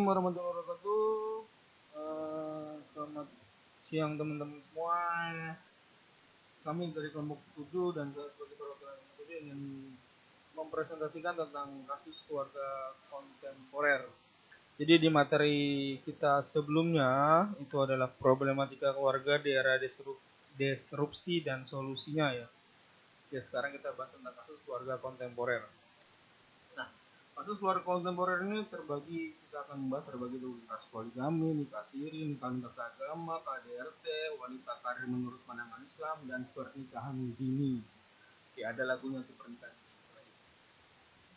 Warahmatullahi wabarakatuh. Selamat siang teman-teman semua. Kami dari kelompok 7 dan sebagai perwakilan kelompok 7 ingin mempresentasikan tentang kasus keluarga kontemporer. Jadi di materi kita sebelumnya itu adalah problematika keluarga di era disrupsi dan solusinya ya. Ya sekarang kita bahas tentang kasus keluarga kontemporer. Nah, kasus keluarga kontemporer ini kita akan membahas terbagi dari nikah poligami, nikah siri, nikah agama, KDRT, wanita karir menurut pandangan Islam, dan pernikahan dini. Oke, ada lagunya tuh pernikahan dini.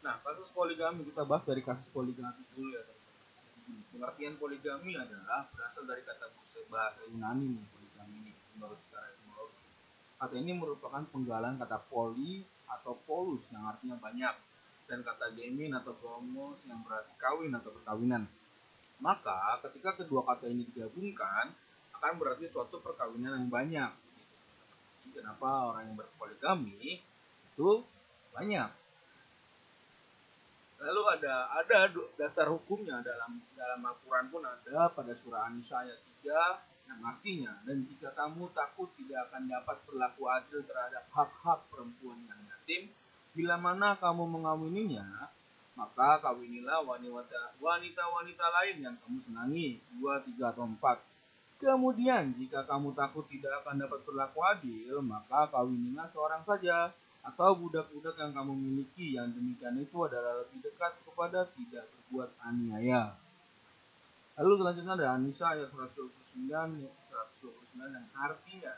Nah, kasus poligami kita bahas dari kasus poligami dulu ya. Pengertian poligami adalah berasal dari kata bahasa Yunani nih, poligami ini menurut secara etimologi. Kata ini merupakan penggalan kata poli atau polus yang artinya banyak, dan kata gemin atau gomos yang berarti kawin atau perkawinan. Maka ketika kedua kata ini digabungkan akan berarti suatu perkawinan yang banyak. Jadi kenapa orang yang berpoligami itu banyak? Lalu ada dasar hukumnya dalam Al-Quran pun ada pada surah An-Nisa ayat 3 yang artinya, dan jika kamu takut tidak akan dapat berlaku adil terhadap hak-hak perempuan yang yatim, bila mana kamu mengawininya, maka kawinilah wanita-wanita lain yang kamu senangi, 2, 3, atau 4. Kemudian jika kamu takut tidak akan dapat berlaku adil, maka kawinilah seorang saja, atau budak-budak yang kamu miliki, yang demikian itu adalah lebih dekat kepada tidak berbuat aniaya. Lalu selanjutnya ada An-Nisa ayat 129 yang artinya,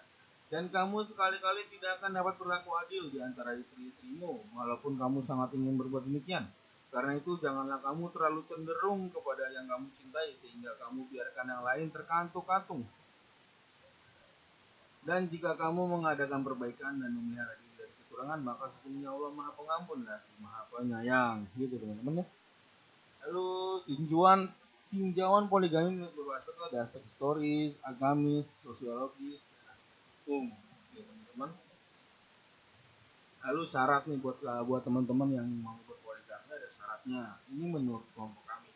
dan kamu sekali-kali tidak akan dapat berlaku adil di antara istri-istrimu, walaupun kamu sangat ingin berbuat demikian. Karena itu janganlah kamu terlalu cenderung kepada yang kamu cintai, sehingga kamu biarkan yang lain terkantung-kantung. Dan jika kamu mengadakan perbaikan dan memelihara diri dari kekurangan, maka sesungguhnya Allah Maha Pengampun dan Maha Penyayang. Gitu teman-teman ya. Lalu tinjauan poligami berbahasa itu ada aspek historis, agamis, sosiologis, dan aspek hukum. Gitu teman-teman. Lalu syarat nih buat teman-teman yang mau berpoligami, ada syaratnya. Ini menurut kelompok kami.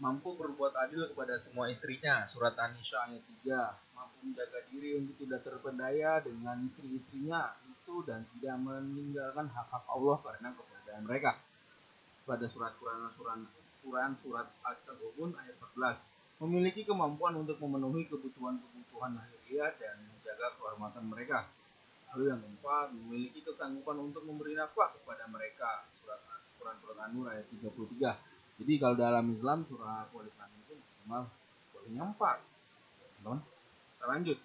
Mampu berbuat adil kepada semua istrinya, surat An-Nisa ayat 3. Mampu menjaga diri untuk tidak terpedaya dengan istri-istrinya itu dan tidak meninggalkan hak-hak Allah karena keberadaan mereka. Pada surat At-Taghabun ayat 14. Memiliki kemampuan untuk memenuhi kebutuhan lahiriah dan menjaga kehormatan mereka. Lalu yang keempat, memiliki kesanggupan untuk memberi nafkah kepada mereka. Surat An-Nur ayat 33. Jadi kalau dalam Islam surah poligami itu maksimal bolehnya 4. Teman-teman, kita lanjut.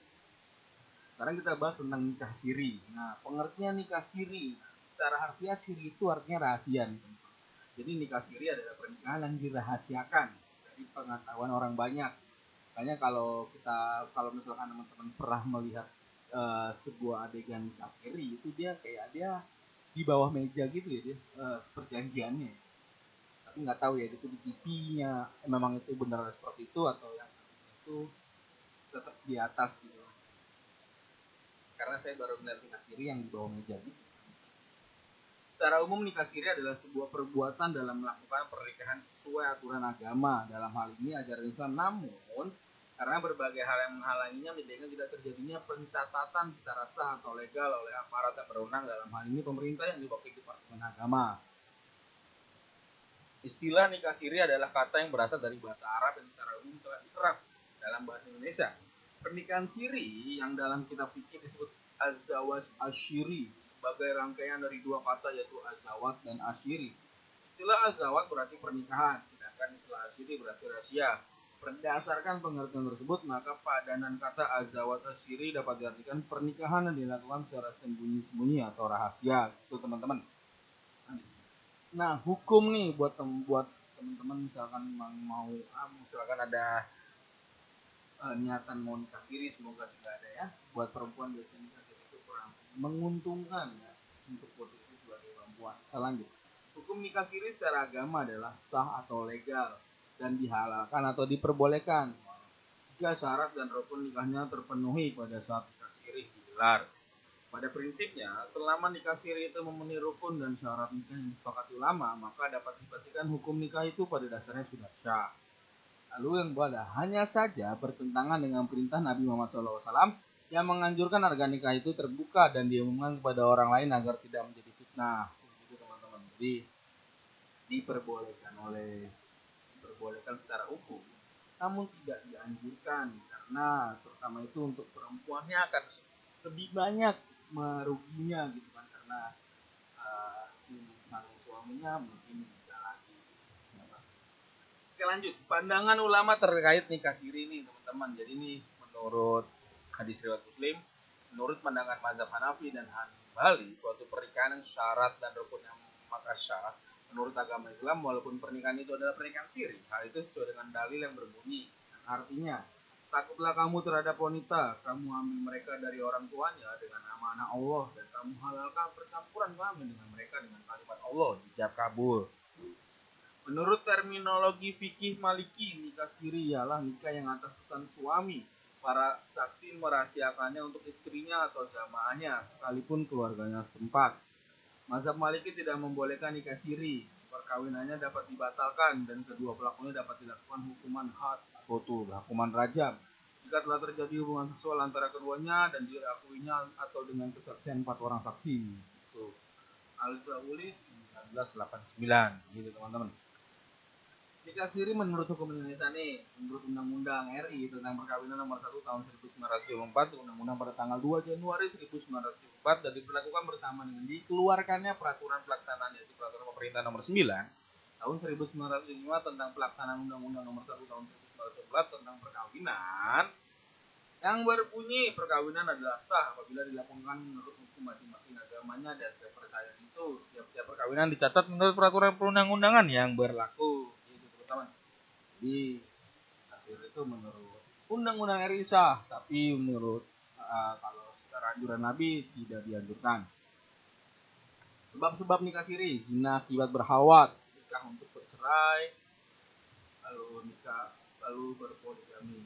Sekarang kita bahas tentang nikah siri. Nah, pengertian nikah siri, secara harfiah siri itu artinya rahasia. Jadi nikah siri adalah pernikahan yang dirahasiakan dari pengetahuan orang banyak. Makanya kalau misalkan teman-teman pernah melihat sebuah adegan nikah siri, itu dia di bawah meja gitu ya, dia perjanjiannya. Tapi nggak tahu ya itu di TV-nya memang itu benar seperti itu atau yang itu tetap di atas gitu. Karena saya baru melihat nikah siri yang di bawah meja gitu. Secara umum nikah siri adalah sebuah perbuatan dalam melakukan pernikahan sesuai aturan agama, dalam hal ini ajaran Islam. Namun karena berbagai hal yang menghalanginya, menjadikan tidak terjadinya pencatatan secara sah atau legal oleh aparat yang berwenang, dalam hal ini pemerintah yang diwakili Departemen Agama. Istilah nikah siri adalah kata yang berasal dari bahasa Arab yang secara umum telah diserap dalam bahasa Indonesia. Pernikahan siri yang dalam kitab fikih disebut az-zawaj asyiri sebagai rangkaian dari dua kata, yaitu az-zawat dan asyiri. Istilah az-zawat berarti pernikahan, sedangkan istilah asyiri berarti rahasia. Berdasarkan pengertian tersebut, maka padanan kata az-zawat asyiri dapat diartikan pernikahan yang dilakukan secara sembunyi-sembunyi atau rahasia. Itu teman-teman. Nah, hukum nih buat teman-teman misalkan misalkan ada niatan mau nikah siri, semoga sih nggak ada ya. Buat perempuan biasanya nikah siri itu kurang menguntungkan ya untuk posisi sebagai perempuan. Lanjut. Hukum nikah siri secara agama adalah sah atau legal dan dihalalkan atau diperbolehkan jika syarat dan rukun nikahnya terpenuhi pada saat nikah siri digelar. Pada prinsipnya, selama nikah siri itu memenuhi rukun dan syarat nikah yang disepakati ulama, maka dapat dipastikan hukum nikah itu pada dasarnya sudah sah. Lalu yang kedua adalah hanya saja bertentangan dengan perintah Nabi Muhammad SAW yang menganjurkan agar nikah itu terbuka dan diumumkan kepada orang lain agar tidak menjadi fitnah. Begitu teman-teman. Jadi diperbolehkan secara hukum, namun tidak dianjurkan karena terutama itu untuk perempuannya akan lebih banyak meruginya gitu kan, karena sang suaminya mungkin bisa lagi. Oke, lanjut. Pandangan ulama terkait nikah siri ini teman-teman. Jadi ini menurut hadis riwayat Muslim, menurut pandangan mazhab Hanafi dan Hanbali, suatu pernikahan yang syarat dan rukun yang maka syarat menurut agama Islam, walaupun pernikahan itu adalah pernikahan siri, hal itu sesuai dengan dalil yang berbunyi. Artinya, takutlah kamu terhadap wanita, kamu ambil mereka dari orang tuanya dengan amanah Allah, dan kamu halalkan percampuran kami dengan mereka dengan kalimat Allah, dijab kabul. Menurut terminologi fikih Maliki, nikah siri ialah nikah yang atas pesan suami. Para saksi merahasiakannya untuk istrinya atau jamaahnya, sekalipun keluarganya setempat. Mazhab Maliki tidak membolehkan nikah siri. Perkawinannya dapat dibatalkan dan kedua pelakunya dapat dilakukan hukuman had atau hukuman rajam jika telah terjadi hubungan seksual antara keduanya dan diakuinya atau dengan kesaksian 4 orang saksi. Itu Al-Zawuli 1989 gitu teman-teman. Nikah siri menurut hukum Indonesia nih, menurut Undang-Undang RI tentang Perkawinan Nomor 1 Tahun 1974, Undang-Undang pada tanggal 2 Januari 1974 dan diberlakukan bersama dengan dikeluarkannya Peraturan Pelaksanaan, yaitu Peraturan Pemerintah Nomor 9 Tahun 1905 tentang pelaksanaan Undang-Undang Nomor 1 Tahun 1911 tentang perkawinan, yang berbunyi perkawinan adalah sah apabila dilakukan menurut hukum masing-masing agamanya dan kepercayaan itu. Tiap-tiap perkawinan dicatat menurut peraturan perundang-undangan yang berlaku. Teman-teman. Jadi hasil itu menurut Undang-Undang RI sah, tapi menurut kalau secara anjuran Nabi tidak dianjurkan. Sebab-sebab nikah siri: zina akibat berhawat, nikah untuk bercerai, lalu berpoligami.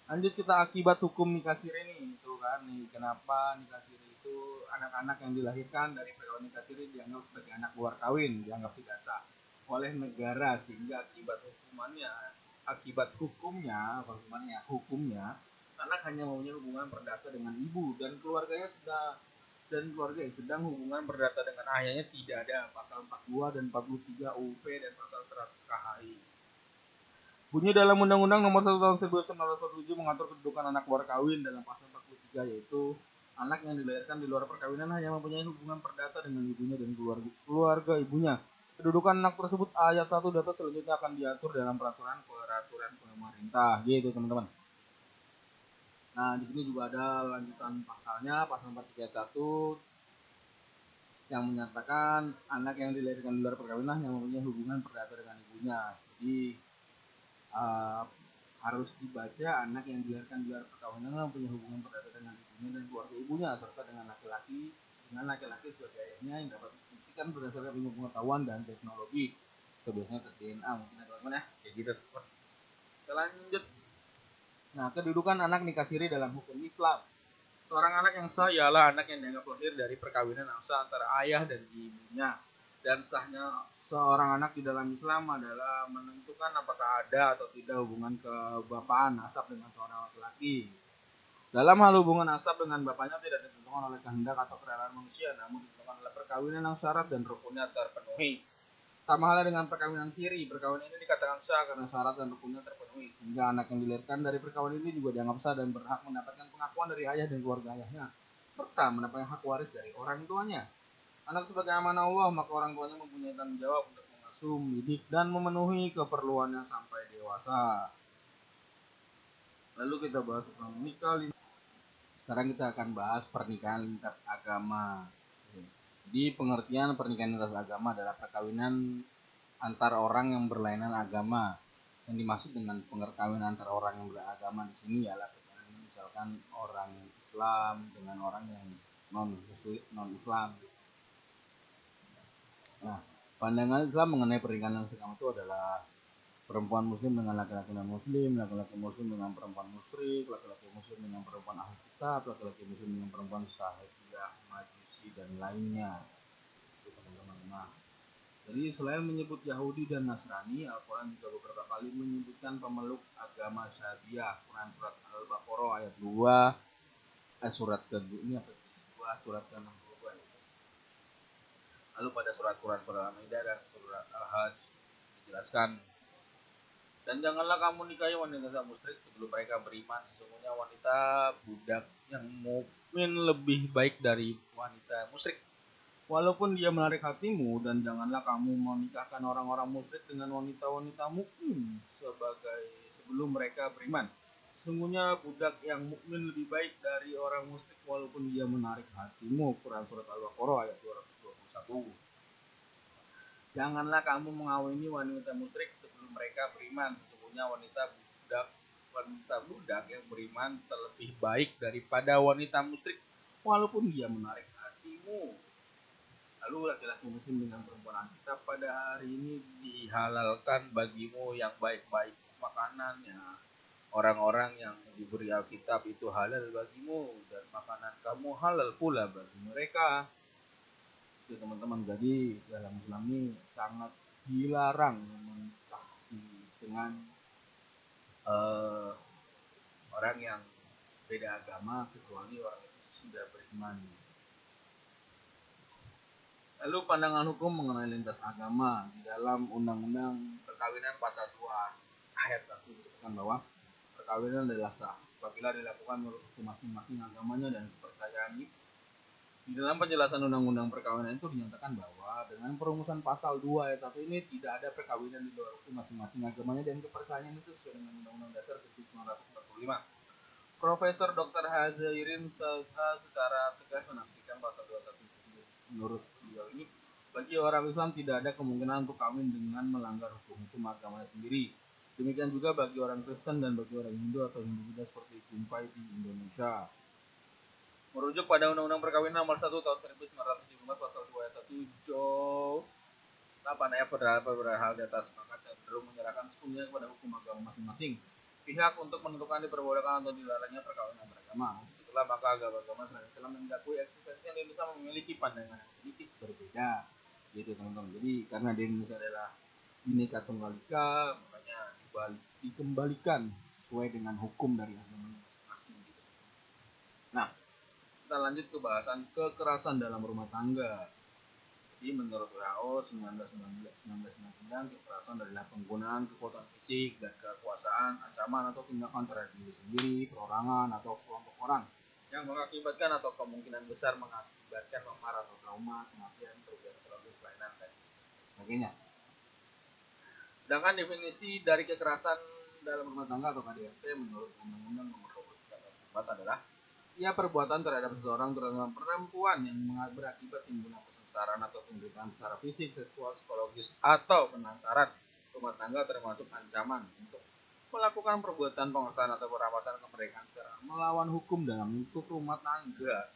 Lanjut kita akibat hukum nikah siri nih, itu kan nih kenapa nikah siri itu anak-anak yang dilahirkan dari perkawinan nikah siri dianggap sebagai anak luar kawin, dianggap tidak sah oleh negara, sehingga hukumnya anak hanya mempunyai hubungan perdata dengan ibu dan keluarga yang sedang hubungan perdata dengan ayahnya tidak ada. Pasal 42 dan 43 UUP dan pasal 100 KHI. Bunyi dalam Undang-Undang Nomor 1 Tahun 1947 mengatur kedudukan anak luar kawin dalam pasal 43, yaitu anak yang dilahirkan di luar perkawinan hanya mempunyai hubungan perdata dengan ibunya dan keluarga ibunya. Kedudukan anak tersebut ayat 1 data selanjutnya akan diatur dalam peraturan pemerintah, gitu teman-teman. Nah, di sini juga ada lanjutan pasalnya, pasal 43 ayat 1 yang menyatakan anak yang dilahirkan di luar perkawinan yang mempunyai hubungan perdata dengan ibunya. Jadi harus dibaca anak yang dilahirkan di luar perkawinan punya hubungan perdata dengan ibunya dan keluarga ibunya, serta dengan laki-laki sebagai ayahnya yang dapat dibuktikan berdasarkan ilmu pengetahuan dan teknologi. Itu biasanya tes DNA mungkin ya teman-teman ya, kayak gitu. Kita lanjut. Nah, kedudukan anak nikah siri dalam hukum Islam. Seorang anak yang sah ialah anak yang dianggap lahir dari perkawinan yang sah antara ayah dan ibunya. Dan sahnya seorang anak di dalam Islam adalah menentukan apakah ada atau tidak hubungan kebapaan nasab dengan seorang laki-laki. Dalam hal hubungan nasab dengan bapaknya tidak ditentukan oleh kehendak atau kerelaan manusia, namun ditentukan oleh perkawinan yang syarat dan rukunnya terpenuhi. Sama halnya dengan perkawinan siri, perkawinan ini dikatakan sah karena syarat dan rukunnya terpenuhi, sehingga anak yang dilahirkan dari perkawinan ini juga dianggap sah dan berhak mendapatkan pengakuan dari ayah dan keluarga ayahnya, serta mendapatkan hak waris dari orang tuanya. Anak sebagai amanah Allah, maka orang tuanya mempunyai tanggung jawab untuk mengasuh, mendidik, dan memenuhi keperluannya sampai dewasa. Lalu kita bahas tentang nikah. Sekarang kita akan bahas pernikahan lintas agama. Jadi pengertian pernikahan lintas agama adalah perkawinan antar orang yang berlainan agama. Yang dimaksud dengan perkawinan antar orang yang beragama di sini ialah misalkan orang Islam dengan orang yang non Islam. Nah, pandangan Islam mengenai pernikahan lintas agama itu adalah perempuan muslim dengan laki-laki non muslim, laki-laki muslim dengan perempuan musyrik, laki-laki muslim dengan perempuan ahli kitab, laki-laki muslim dengan perempuan syahidiyah, majusi dan lainnya. Itu teman-teman. Nah, Jadi selain menyebut Yahudi dan Nasrani, Al-Quran juga beberapa kali menyebutkan pemeluk agama Syariah. Quran surat Al-Baqarah ayat 2, surat ke-2 ini apa? 2 surat ke-62. Lalu pada surat Al-Maidah dan surat Al-Hajj dijelaskan, dan janganlah kamu nikahi wanita musyrik sebelum mereka beriman. Sesungguhnya wanita budak yang mukmin lebih baik dari wanita musyrik, walaupun dia menarik hatimu. Dan janganlah kamu menikahkan orang-orang musyrik dengan wanita-wanita mukmin sebelum mereka beriman. Sesungguhnya budak yang mukmin lebih baik dari orang musyrik walaupun dia menarik hatimu. Quran surat Al-Baqarah ayat 221. Janganlah kamu mengawini wanita musyrik sebelum mereka beriman. Sesungguhnya wanita budak yang beriman terlebih baik daripada wanita musyrik walaupun dia menarik hatimu. Lalu laki-laki muslim dengan perempuan kita pada hari ini dihalalkan bagimu yang baik-baik makanannya. Orang-orang yang diberi Alkitab itu halal bagimu, dan makanan kamu halal pula bagi mereka. Itu teman-teman, jadi dalam Islam ini sangat dilarang menikahi dengan orang yang beda agama kecuali orang itu sudah beriman. Lalu pandangan hukum mengenai lintas agama di dalam Undang-Undang Perkawinan Pasal 2 ayat 1 disebutkan bahwa perkawinan adalah sah apabila dilakukan menurut hukum masing-masing agamanya dan kepercayaannya. Di dalam penjelasan Undang-Undang Perkawinan itu dinyatakan bahwa dengan perumusan pasal 2 ayat 1 ini tidak ada perkawinan di luar hukum masing-masing agamanya dan kepercayaan itu sesuai dengan Undang-Undang Dasar 1945. Profesor Dr. Hazairin secara tegas menafsirkan pasal 21. Menurut beliau ini, bagi orang Islam tidak ada kemungkinan untuk kawin dengan melanggar hukum-hukum agamanya sendiri. Demikian juga bagi orang Kristen dan bagi orang Hindu atau Hindu-Buddha seperti dijumpai di Indonesia. Merujuk pada Undang-Undang Perkawinan Nomor 1 Tahun 1917 Pasal 2 ayat 1 8 ayat beberapa hal di atas, maka cenderung menyerahkan sepenuhnya kepada hukum agama masing-masing pihak untuk menentukan diperbolehkan atau dilarangnya perkawinan beragama. Itulah maka agama-agama selain Islam yang mengakui eksistensinya di Indonesia memiliki pandangan yang sedikit berbeda. Gitu teman-teman. Jadi karena di Indonesia adalah Bhinneka Tunggal Ika, makanya dikembalikan sesuai dengan hukum dari agama masing-masing. Gitu. Nah, kita lanjut ke bahasan kekerasan dalam rumah tangga. Jadi menurut WHO 1999, kekerasan adalah penggunaan kekuatan fisik dan kekuasaan, ancaman atau tindakan terhadap diri sendiri, perorangan atau kelompok orang yang mengakibatkan atau kemungkinan besar mengakibatkan memar atau trauma, kematian, kerugian psikologis, kelainan, dan sebagainya. Sedangkan definisi dari kekerasan dalam rumah tangga atau KDRT menurut Undang-Undang Nomor 23 Tahun 2004 adalah setiap perbuatan terhadap seseorang, terutama perempuan, yang berakibat timbunan kesengsaraan atau penderitaan secara fisik, seksual, psikologis, atau penangkaran rumah tangga, termasuk ancaman untuk melakukan perbuatan penguasaan atau perampasan kemerdekaan secara melawan hukum dalam lingkup rumah tangga.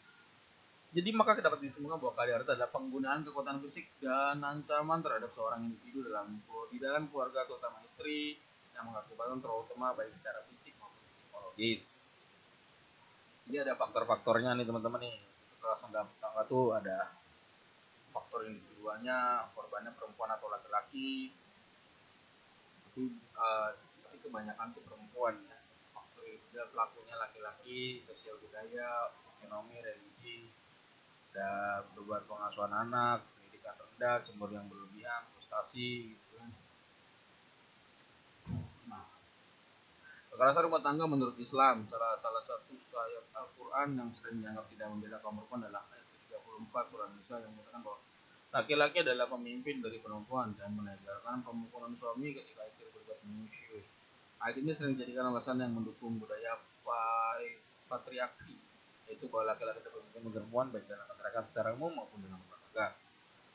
Jadi maka dapat disimpulkan bahwa KDRT adalah penggunaan kekuatan fisik dan ancaman terhadap seorang individu di dalam keluarga, terutama istri, yang mengakibatkan trauma baik secara fisik maupun psikologis. Jadi ada faktor-faktornya nih teman-teman nih. Kekerasan dalam tangga tuh ada faktor individualnya, korbannya perempuan atau laki-laki. Tapi kebanyakan tuh perempuan ya. Faktor individual pelakunya laki-laki, sosial budaya, ekonomi, religi, ada beban pengasuhan anak, pendidikan rendah, cemburu yang berlebihan, frustasi gitu kan. Nah, kekerasan rumah tangga menurut Islam, salah satu ayat Al-Quran yang sering dianggap tidak membela kaum perempuan adalah ayat 34 surah Nisa yang mengatakan bahwa laki-laki adalah pemimpin dari perempuan dan menegalkan pemukulan suami ketika istri berbuat minus. Ayat ini sering dijadikan alasan yang mendukung budaya patriarki, yaitu bahwa laki-laki dapat memimpin perempuan baik dalam masyarakat secara umum maupun dalam rumah tangga.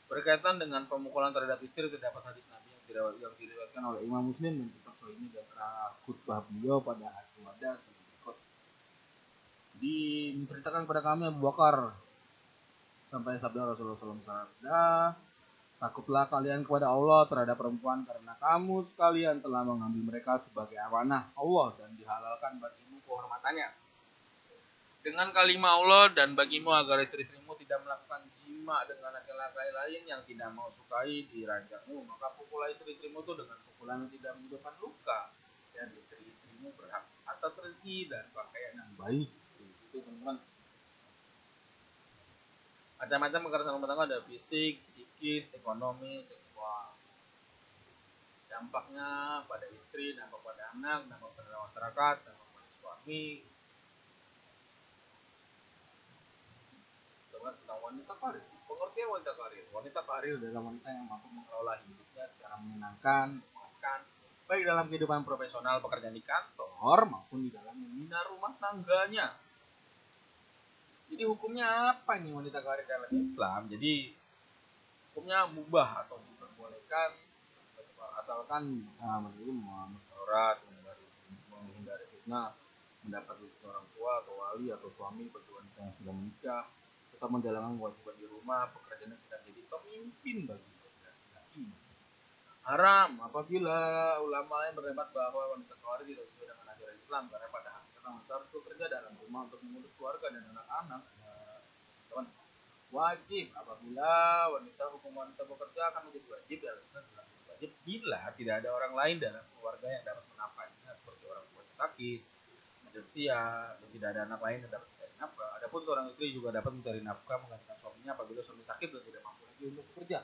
Berkaitan dengan pemukulan terhadap istri, terdapat hadis Nabi yang diriwayatkan oleh Imam Muslim dan kitab Sahih ini dan khutbah beliau pada hari Wada sebagai berikut. Diceritakan kepada kami Abu Bakar sampai sabda Rasulullah SAW, takutlah kalian kepada Allah terhadap perempuan karena kamu sekalian telah mengambil mereka sebagai amanah Allah dan dihalalkan bagimu kehormatannya. Dengan kalimat Allah dan bagimu agar istri-istrimu tidak melakukan jima dengan laki-laki lain yang tidak mau sukai di ranjangmu, maka pukullah istri-istrimu itu dengan pukulan yang tidak menyebabkan luka, dan istri-istrimu berhak atas rezeki dan pakaian yang baik. Itu teman-teman. Macam-macam kekerasan rumah tangga ada fisik, psikis, ekonomi, seksual. Dampaknya pada istri, dampak pada anak, dampak pada masyarakat, dampak pada suami. Teman tentang wanita karir. Pengertian wanita karir. Wanita karir adalah wanita yang mampu mengelola hidupnya secara menyenangkan, memuaskan, baik dalam kehidupan profesional pekerjaan di kantor maupun di dalam membina rumah tangganya. Jadi hukumnya apa nih wanita karir dalam Islam? Jadi hukumnya mubah atau diperbolehkan asalkan menerima aurat, menghindari fitnah, mendapat rezeki orang tua atau wali atau suami bagi wanita yang sudah menikah, tetap menjalankan kewajiban di rumah, pekerjaan tidak jadi pemimpin bagi laki-laki. Haram apabila ulama yang berdebat bahwa wanita karir tidak sesuai dengan ajaran Islam, karena pada hakikatnya wanita harus bekerja dalam rumah untuk mengurus keluarga dan anak-anak. Wajib apabila hukum wanita bekerja akan menjadi wajib ya wajib bila tidak ada orang lain dalam keluarga yang dapat menafkahinya seperti orang tua sakit, usia, dan tidak ada anak lain yang dapat mencari nafkah. Adapun seorang istri juga dapat mencari nafkah menggantikan suaminya apabila suami sakit dan tidak mampu lagi untuk bekerja.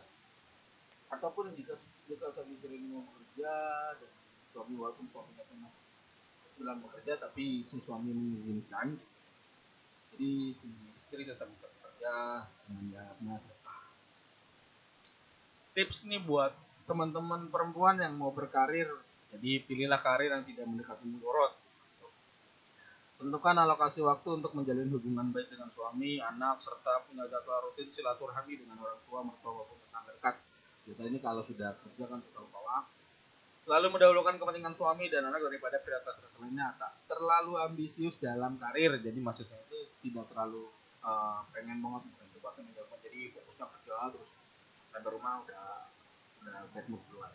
Ataupun jika sang istri mau bekerja dan suami walaupun suaminya masih sedang bekerja tapi si suami mengizinkan, jadi si istri tetap bisa bekerja dengan jaraknya serta. Tips nih buat teman-teman perempuan yang mau berkarir, jadi pilihlah karir yang tidak mendekati mudorot. Tentukan alokasi waktu untuk menjalin hubungan baik dengan suami, anak, serta punya jadwal rutin silaturahmi dengan orang tua, mertua maupun tetangga dekat. Biasanya ini kalau sudah kerja kan sudah lupa. Selalu mendahulukan kepentingan suami dan anak daripada prioritas lainnya. Tak terlalu ambisius dalam karir, jadi maksudnya itu tidak terlalu pengen banget jadi fokusnya kerja terus sampai rumah udah bad mood duluan.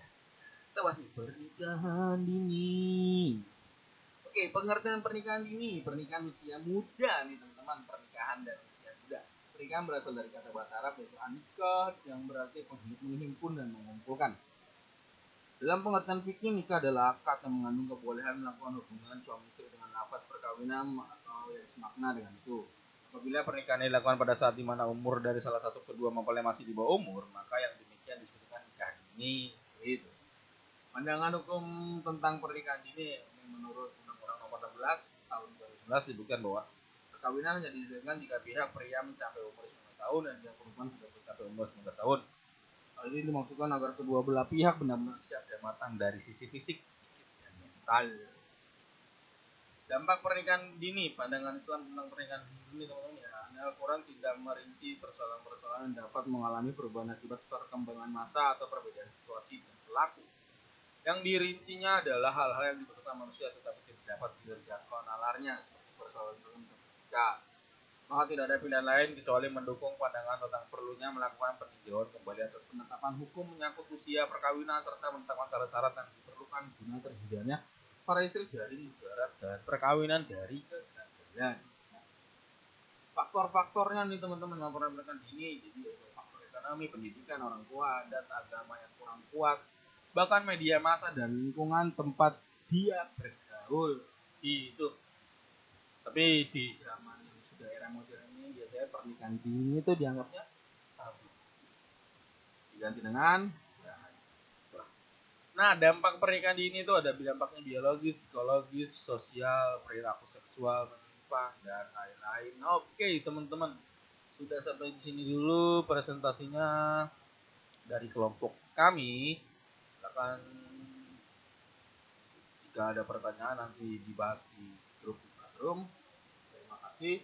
Kita bahas nih pernikahan dini. Oke, pengertian pernikahan dini, pernikahan usia muda nih teman-teman, pernikahan dan usia muda. Pernikahan berasal dari kata bahasa Arab yaitu anikah yang berarti menghimpun dan mengumpulkan. Dalam pengertian fikih, nikah adalah akad yang mengandung kebolehan melakukan hubungan suami istri dengan lafaz perkawinan atau yang semakna dengan itu. Apabila pernikahan dilakukan pada saat di mana umur dari salah satu kedua mempelai masih di bawah umur, maka yang demikian disebutkan nikah dini. Gitu. Pandangan hukum tentang pernikahan dini menurut Undang-Undang Nomor 16 Tahun 2011 disebutkan bahwa perkawinan hanya dilakukan jika pihak pria mencapai umur 19 tahun dan pihak perempuan sudah mencapai umur 19 tahun. Hal ini dimaksudkan agar kedua belah pihak benar-benar siap dan matang dari sisi fisik, psikis, dan mental. Dampak pernikahan dini, pandangan Islam tentang pernikahan dini teman-teman ya. Al-Quran tidak merinci persoalan-persoalan yang dapat mengalami perubahan akibat perkembangan masa atau perbedaan situasi dan pelaku. Yang dirincinya adalah hal-hal yang dibutuhkan manusia tetapi tidak dapat dijangkau nalarnya seperti persoalan fisika. Maka tidak ada pilihan lain kecuali mendukung pandangan tentang perlunya melakukan peninjauan kembali atas penetapan hukum menyangkut usia perkawinan serta menetapkan syarat-syarat yang diperlukan guna terhindarnya para istri dari mudarat dan perkawinan dari kegagalan. Faktor-faktornya nih teman-teman laporan pernikahan dini, jadi faktor ekonomi, pendidikan orang tua, adat, agama yang kurang kuat, bahkan media massa dan lingkungan tempat dia bergaul itu. Tapi di zaman yang sudah era modern ini biasanya pernikahan dini itu dianggapnya tabu. Diganti dengan nah, dampak pernikahan dini itu ada dampaknya biologis, psikologis, sosial, perilaku seksual, menyimpang dan lain-lain. Oke, teman-teman. Sudah sampai di sini dulu presentasinya dari kelompok kami. Silakan jika ada pertanyaan nanti dibahas di grup Classroom. Terima kasih.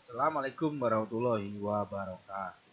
Assalamualaikum warahmatullahi wabarakatuh.